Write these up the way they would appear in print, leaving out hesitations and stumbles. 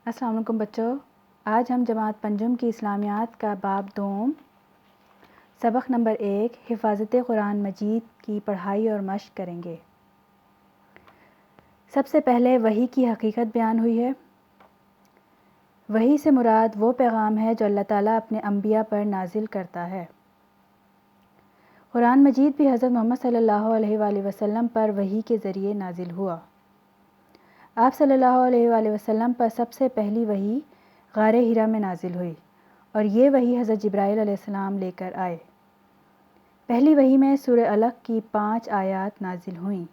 السلام علیکم بچوں، آج ہم جماعت پنجم کی اسلامیات کا باب دوم سبق نمبر 1 حفاظت قرآن مجید کی پڑھائی اور مشق کریں گے۔ سب سے پہلے وحی کی حقیقت بیان ہوئی ہے۔ وحی سے مراد وہ پیغام ہے جو اللہ تعالیٰ اپنے انبیاء پر نازل کرتا ہے۔ قرآن مجید بھی حضرت محمد صلی اللہ علیہ وآلہ وسلم پر وحی کے ذریعے نازل ہوا۔ آپ صلی اللہ علیہ وآلہ وسلم پر سب سے پہلی وحی غار حرا میں نازل ہوئی اور یہ وحی حضرت جبرائیل علیہ السلام لے کر آئے۔ پہلی وحی میں سورہ علق کی 5 آیات نازل ہوئیں۔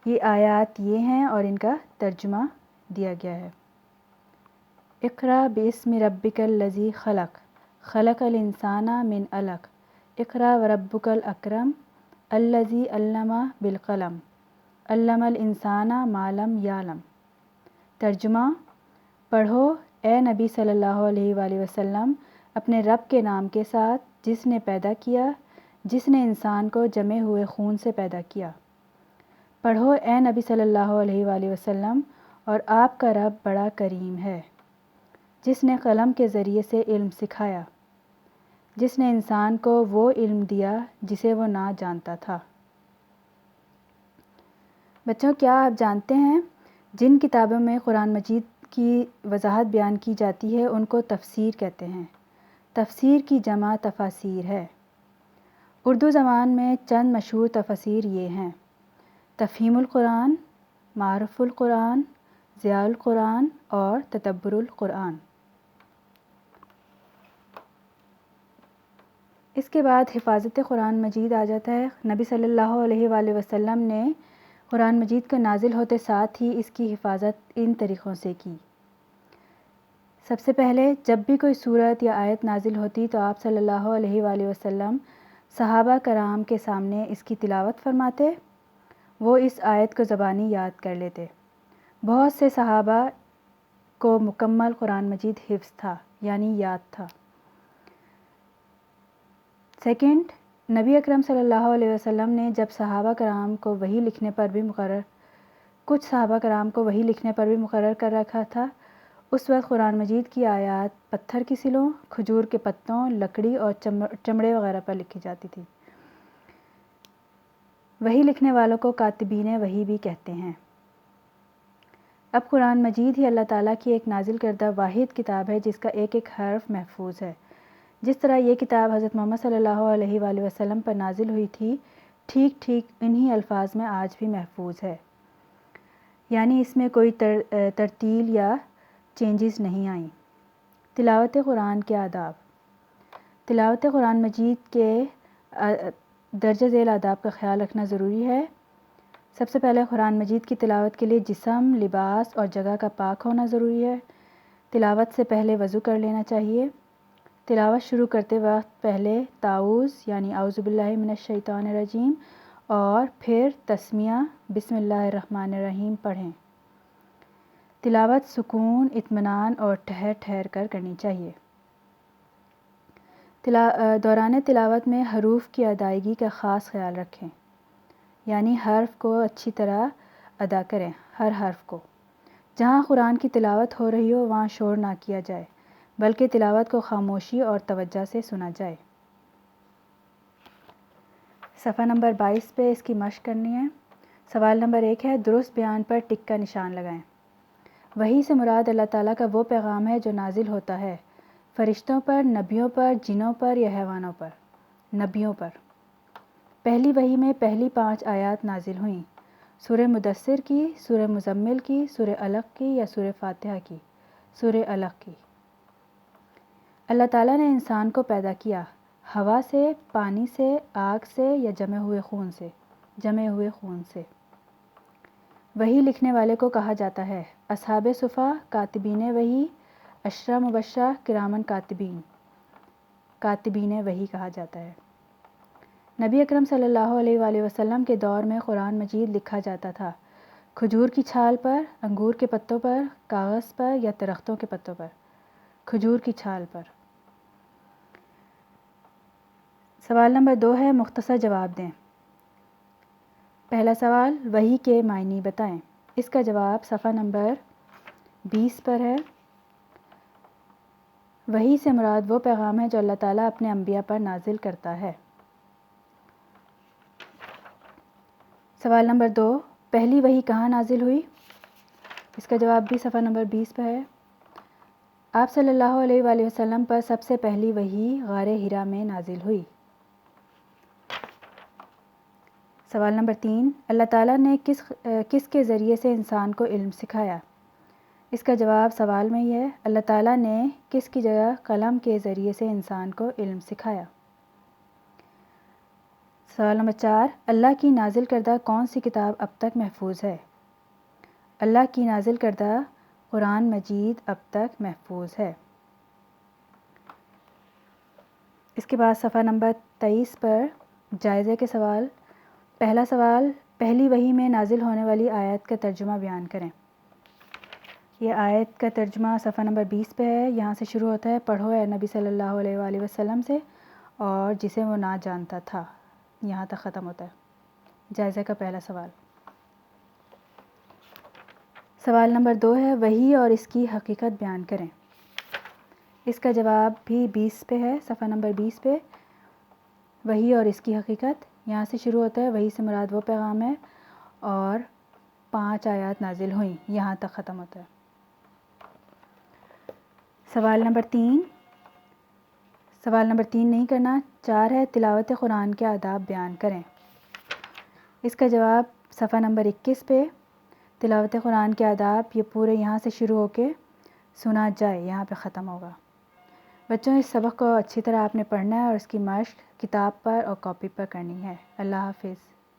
یہ آیات یہ ہیں اور ان کا ترجمہ دیا گیا ہے۔ اقرأ باسم ربک الذی خلق، خلق الانسان من علق، اقرأ وربک الاکرم، الذی علم بالقلم، علم الانسان ما لم یعلم۔ ترجمہ: پڑھو اے نبی صلی اللہ علیہ وآلہ وسلم اپنے رب کے نام کے ساتھ جس نے پیدا کیا، جس نے انسان کو جمے ہوئے خون سے پیدا کیا۔ پڑھو اے نبی صلی اللہ علیہ وآلہ وسلم اور آپ کا رب بڑا کریم ہے، جس نے قلم کے ذریعے سے علم سکھایا، جس نے انسان کو وہ علم دیا جسے وہ نہ جانتا تھا۔ بچوں، کیا آپ جانتے ہیں جن کتابوں میں قرآن مجید کی وضاحت بیان کی جاتی ہے ان کو تفسیر کہتے ہیں۔ تفسیر کی جمع تفاسیر ہے۔ اردو زبان میں چند مشہور تفاسیر یہ ہیں: تفہیم القرآن، معرف القرآن، ضیاء القرآن اور تدبر القرآن۔ اس کے بعد حفاظت قرآن مجید آ جاتا ہے۔ نبی صلی اللہ علیہ وآلہ وسلم نے قرآن مجید کے نازل ہوتے ساتھ ہی اس کی حفاظت ان طریقوں سے کی۔ سب سے پہلے جب بھی کوئی سورت یا آیت نازل ہوتی تو آپ صلی اللہ علیہ وآلہ وسلم صحابہ کرام کے سامنے اس کی تلاوت فرماتے۔ وہ اس آیت کو زبانی یاد کر لیتے۔ بہت سے صحابہ کو مکمل قرآن مجید حفظ تھا، یعنی یاد تھا۔ سیکنڈ، نبی اکرم صلی اللہ علیہ وسلم نے جب کچھ صحابہ کرام کو وحی لکھنے پر بھی مقرر کر رکھا تھا، اس وقت قرآن مجید کی آیات پتھر کی سلوں، کھجور کے پتوں، لکڑی اور چمڑے وغیرہ پر لکھی جاتی تھی۔ وحی لکھنے والوں کو کاتبین وحی بھی کہتے ہیں۔ اب قرآن مجید ہی اللہ تعالیٰ کی ایک نازل کردہ واحد کتاب ہے جس کا ایک ایک حرف محفوظ ہے۔ جس طرح یہ کتاب حضرت محمد صلی اللہ علیہ وآلہ وسلم پر نازل ہوئی تھی، ٹھیک ٹھیک انہی الفاظ میں آج بھی محفوظ ہے، یعنی اس میں کوئی ترتیل یا چینجز نہیں آئیں۔ تلاوت قرآن کے آداب۔ تلاوت قرآن مجید کے درجہ ذیل آداب کا خیال رکھنا ضروری ہے۔ سب سے پہلے قرآن مجید کی تلاوت کے لیے جسم، لباس اور جگہ کا پاک ہونا ضروری ہے۔ تلاوت سے پہلے وضو کر لینا چاہیے۔ تلاوت شروع کرتے وقت پہلے تعوذ یعنی اعوذ باللہ من الشیطان الرجیم اور پھر تسمیہ بسم اللہ الرحمن الرحیم پڑھیں۔ تلاوت سکون، اطمینان اور ٹھہر ٹھہر کر کرنی چاہیے۔ دوران تلاوت میں حروف کی ادائیگی کا خاص خیال رکھیں، یعنی حرف کو اچھی طرح ادا کریں، ہر حرف کو۔ جہاں قرآن کی تلاوت ہو رہی ہو وہاں شور نہ کیا جائے، بلکہ تلاوت کو خاموشی اور توجہ سے سنا جائے۔ صفحہ نمبر 22 پہ اس کی مشق کرنی ہے۔ سوال نمبر 1 ہے، درست بیان پر ٹک کا نشان لگائیں۔ وحی سے مراد اللہ تعالیٰ کا وہ پیغام ہے جو نازل ہوتا ہے فرشتوں پر، نبیوں پر، جنوں پر یا حیوانوں پر۔ نبیوں پر۔ پہلی وحی میں پہلی 5 آیات نازل ہوئیں۔ سورہ مدثر کی، سورہ مزمل کی، سورہ علق کی یا سورہ فاتحہ کی؟ سورہ علق کی۔ اللہ تعالیٰ نے انسان کو پیدا کیا ہوا سے، پانی سے، آگ سے یا جمے ہوئے خون سے۔ وحی لکھنے والے کو کہا جاتا ہے اصحاب صفا، کاتبین وحی، عشرہ مبشرہ، کرامن کاتبین۔ کاتبین وحی کہا جاتا ہے۔ نبی اکرم صلی اللہ علیہ وآلہ وسلم کے دور میں قرآن مجید لکھا جاتا تھا کھجور کی چھال پر، انگور کے پتوں پر، کاغذ پر یا درختوں کے پتوں پر۔ کھجور کی چھال پر۔ سوال نمبر 2 ہے، مختصر جواب دیں۔ پہلا سوال، وحی کے معنی بتائیں۔ اس کا جواب صفحہ نمبر 20 پر ہے۔ وحی سے مراد وہ پیغام ہے جو اللہ تعالیٰ اپنے انبیاء پر نازل کرتا ہے۔ سوال نمبر 2، پہلی وحی کہاں نازل ہوئی؟ اس کا جواب بھی صفحہ نمبر 20 پہ ہے۔ آپ صلی اللہ علیہ وآلہ وسلم پر سب سے پہلی وحی غار حرا میں نازل ہوئی۔ سوال نمبر 3، اللہ تعالیٰ نے کس کے ذریعے سے انسان کو علم سکھایا؟ اس کا جواب سوال میں ہی ہے، اللہ تعالیٰ نے کس کی جگہ قلم کے ذریعے سے انسان کو علم سکھایا۔ سوال نمبر 4، اللہ کی نازل کردہ کون سی کتاب اب تک محفوظ ہے؟ اللہ کی نازل کردہ قرآن مجید اب تک محفوظ ہے۔ اس کے بعد صفحہ نمبر 23 پر جائزے کے سوال۔ پہلا سوال، پہلی وحی میں نازل ہونے والی آیت کا ترجمہ بیان کریں۔ یہ آیت کا ترجمہ صفحہ نمبر 20 پہ ہے۔ یہاں سے شروع ہوتا ہے، پڑھو اے نبی صلی اللہ علیہ وآلہ وسلم سے اور جسے وہ نہ جانتا تھا، یہاں تک ختم ہوتا ہے۔ جائزے کا پہلا سوال۔ سوال نمبر 2 ہے، وحی اور اس کی حقیقت بیان کریں۔ اس کا جواب بھی 20 پہ ہے، صفحہ نمبر 20 پہ۔ وحی اور اس کی حقیقت، یہاں سے شروع ہوتا ہے، وحی سے مراد وہ پیغام ہے اور 5 آیات نازل ہوئیں، یہاں تک ختم ہوتا ہے۔ سوال نمبر 3، سوال نمبر 3 نہیں کرنا، 4 ہے، تلاوت قرآن کے آداب بیان کریں۔ اس کا جواب صفحہ نمبر 21 پہ۔ تلاوت قرآن کے آداب، یہ پورے یہاں سے شروع ہو کے سنا جائے، یہاں پہ ختم ہوگا۔ بچوں، اس سبق کو اچھی طرح آپ نے پڑھنا ہے اور اس کی مشق کتاب پر اور کاپی پر کرنی ہے۔ اللہ حافظ۔